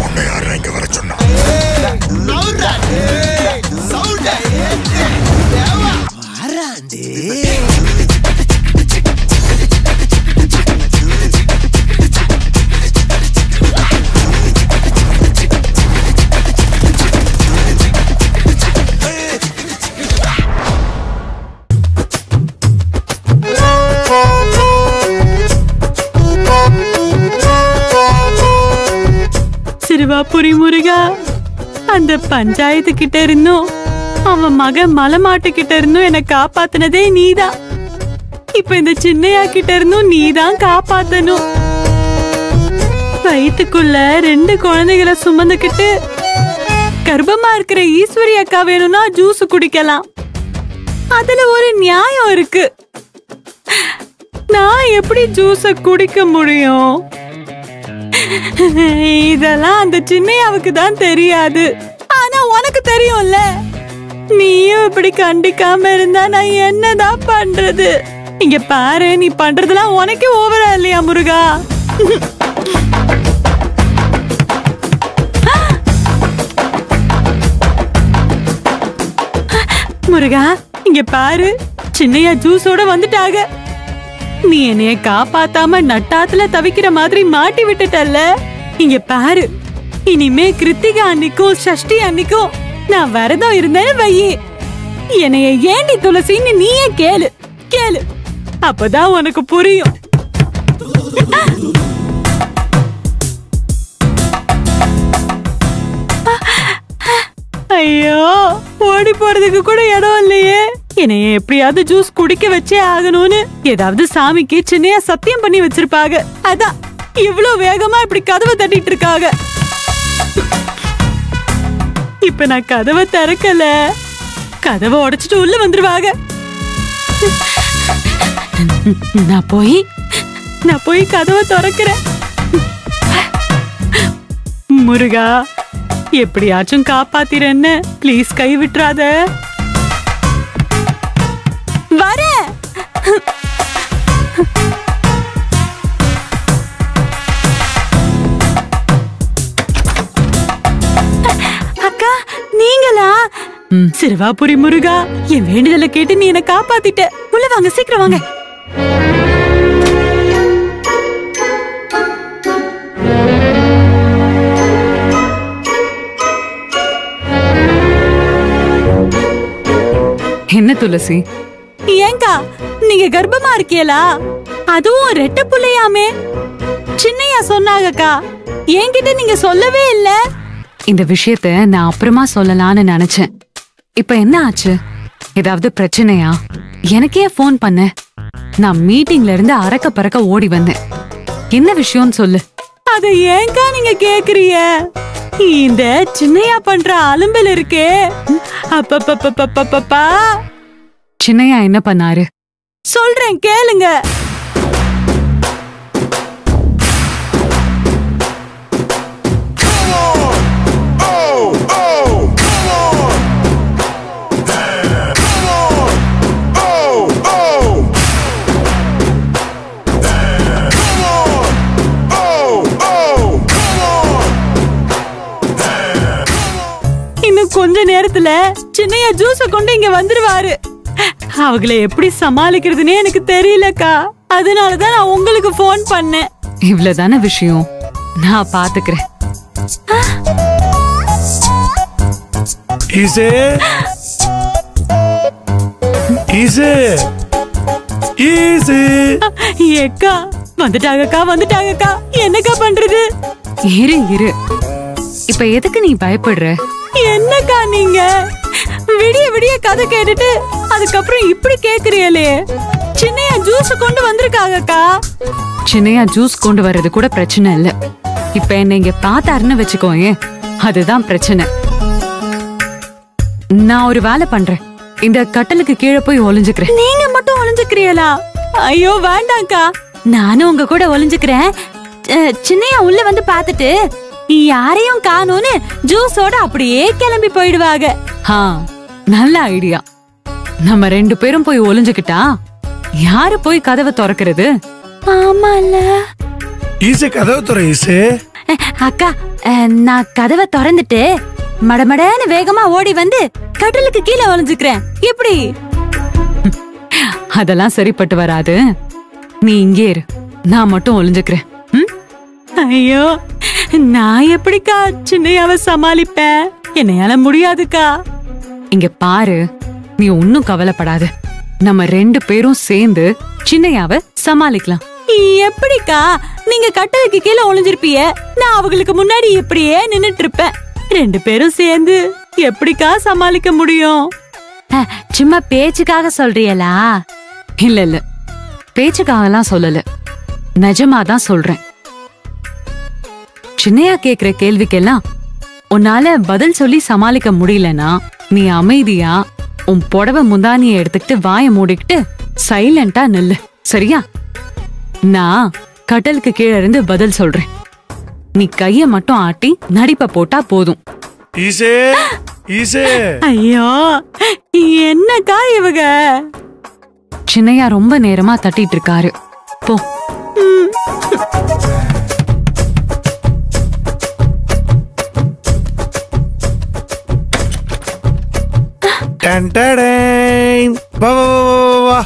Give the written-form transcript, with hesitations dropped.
உன்னை யாரும் இங்க வர சொன்னா? சிறுவாபுரி முருகா, அந்த பஞ்சாயத்து கிட்ட இருந்தும் அவன் மகன் மலைமாட்டு கிட்ட இருந்தும் என்ன காப்பாத்தினதே நீதான். இப்ப இந்த சின்னையா கிட்ட இருந்தும் நீதான் காப்பாத்தணும். வயிற்றுக்குள்ள 2 குழந்தைகளை சுமந்துக்கிட்டு கர்ப்பமா இருக்கிற ஈஸ்வரி அக்கா வேணும்னா ஜூஸ் குடிக்கலாம். அதுல ஒரு நியாயம் இருக்கு. நான் எப்படி ஜூஸ குடிக்க முடியும்? இதெல்லாம் அந்த சின்னையாவுக்கு தான் தெரியாது. ஆனா உனக்கு தெரியும்ல. நீயும் இப்படி கண்டிக்காம இருந்தா நான் என்னதான் பண்றது? இங்க பாரு, நீ பண்றதெல்லாம் உனக்கே ஓவரா இல்லையா முருகா? முருகா, இங்க பாரு, சின்னையா ஜூஸோட வந்துட்டாங்க. நீ என்னைய காப்பாத்தாம நட்டாத்துல தவிக்கிற மாதிரி மாட்டி விட்டுட்டல்ல. இங்க பாரு, இனிமே கிருத்திகா அன்னைக்கும் சஷ்டி அன்னைக்கும் நான் விரதம் இருந்தேன்னு வையே, என்னைய ஏண்டி துளசின்னு நீயே கேளு கேளு. அப்பதான் உனக்கு புரியும். ஐயோ, ஓடி போறதுக்கு கூட இடம் இல்லையே. என்னைய எப்படியாவது ஜூஸ் குடிக்க வச்சே ஆகணும்னு ஏதாவது சாமிக்கு சின்னையா சத்தியம் பண்ணி வச்சிருப்பாங்க. அதான் இவ்வளவு வேகமா இப்படி கதவை தட்டிட்டு இருக்காங்க. இப்ப நான் கதவை திறக்கல, கதவை உடைச்சிட்டு உள்ள வந்துருவாங்க. நான் போய் கதவை திறக்கிறேன். முருகா, எப்படியாச்சும் காப்பாத்திரன்னு ப்ளீஸ், கை விட்டுறாத. வர அக்கா, நீங்களா? சிறுவாபுரி முருகா, என் வேண்டுதலை கேட்டு நீ என்ன காப்பாத்திட்ட. உள்ள வாங்க, சீக்கிரம் வாங்க. என்ன துளசி? ஏங்கா, நீங்க கர்ப்பமா இருக்கீங்களா? அதுவும் ரெட்ட புள்ளையாமே. சின்னையா சொன்னாங்கக்கா, என்கிட்ட நீங்க சொல்லவே இல்ல. இந்த விஷயத்த நான் அப்புறமா சொல்லலாம்னு நினைச்சேன். இப்ப என்ன ஆச்சு? ஏதாவது பிரச்சனையா? எனக்கே போன் பண்ண. நான் மீட்டிங்ல இருந்து அரக்க பறக்க ஓடி வந்தேன். என்ன விஷயம்னு சொல்லு. அத ஏங்கா நீங்க கேக்குறீங்க? இந்த சின்னையா பண்ற அலும்பல் இருக்கே, அப்பப்பப்பப்பப்பப்பா. சின்னையா என்ன பண்ணாரு? சொல்றேன் கேளுங்க. கொஞ்ச நேரத்துல சின்னையா ஜூஸ கொண்டு இங்க வந்துருவாரு. அவங்கள எப்படி சமாளிக்கிறதுனே எனக்கு தெரியலக்கா. அதனாலதான் நான் உங்களுக்கு போன் பண்ணேன். இவ்வளவுதான விஷயம், நான் பாத்துக்கிறேன். ஏக்கா, வந்துட்டாங்கக்கா. என்னக்கா பண்றது? இரு, இப்ப எதுக்கு நீ பயப்படுற? என்னக்கா நீங்க விடிய விடிய கதை கேட்டுட்டு அதுக்கப்புறம் இப்படி கேக்குறீங்களே? சின்னையா ஜூஸ் கொண்டு வந்திருக்காங்கக்கா. சின்னையா ஜூஸ் கொண்டு வர்றது கூட பிரச்சனை இல்ல. இப்ப என்ன இங்க பாத்தாருன்னு வச்சுக்கோயே, அதுதான் பிரச்சனை. நான் ஒரு வேலை பண்றேன். இந்த கட்டலுக்கு கீழே போய் ஒளிஞ்சுக்கிறேன். நீங்க மட்டும் ஒளிஞ்சுக்கிறீங்களா? ஐயோ வேண்டாம்க்கா, நானும் உங்க கூட ஒளிஞ்சுக்கிறேன். சின்னையா உள்ள வந்து பாத்துட்டு யாரையும் காணோன்னு ஜூஸோட அப்படியே கிளம்பி போயிடுவாங்க. நல்ல ஐடியா. நம்ம 2 பேரும் போய் ஒளிஞ்சுக்கிட்டா யாரு போய் கதவை திறக்கிறது? ஆமால. ஈசு கதவு துறை ஈசு. அக்கா, நான் கதவை திறந்துட்டு மடமடன்னு வேகமா ஓடி வந்து கட்டிலுக்கு கீழே ஒளிஞ்சுக்கிறேன். எப்படி? அதெல்லாம் சரிப்பட்டு வராது. நீ இங்கே இரு, நான் மட்டும் ஒளிஞ்சுக்கிறேன். ஐயோ, நான் எப்படிக்கா சின்னையாவ சமாளிப்பேன்? என்னையால முடியாதுக்கா. இங்க பாரு, நீ ஒன்னும் கவலைப்படாத. நம்ம 2 பேரும் சேர்ந்து சின்னையாவ சமாளிக்கலாம். எப்படிக்கா? நீங்க கட்டலுக்கு கீழே ஒளிஞ்சிருப்பிய, நான் அவங்களுக்கு முன்னாடி எப்படியே நின்னுட்டு இருப்பேன். 2 பேரும் சேர்ந்து எப்படிக்கா சமாளிக்க முடியும்? சும்மா பேச்சுக்காக சொல்றியலா? இல்ல இல்ல, பேச்சுக்காகலாம் சொல்லல, நிஜமாதான் சொல்றேன். சின்னையா கேக்குற கேள்விக்கெல்லாம் உன்னால பதில் சொல்லி சமாளிக்க முடியலனா நீ அமைதியா உன் புடவை முந்தானிய எடுத்துக்கிட்டு வாயை மூடிக்கிட்டு சைலண்டா நில்லு, சரியா? நான் கட்டலுக்கு கீழே இருந்து பதில் சொல்றேன். நீ கைய மட்டும் ஆட்டி நடிப்ப போட்டா போதும். ஈசே, ஈசே. ஐயோ, என்னக்கா இவங்க? சின்னையா ரொம்ப நேரமா தட்டிட்டு இருக்காரு, போ. டன் டடேன். வா வா வா வா வா.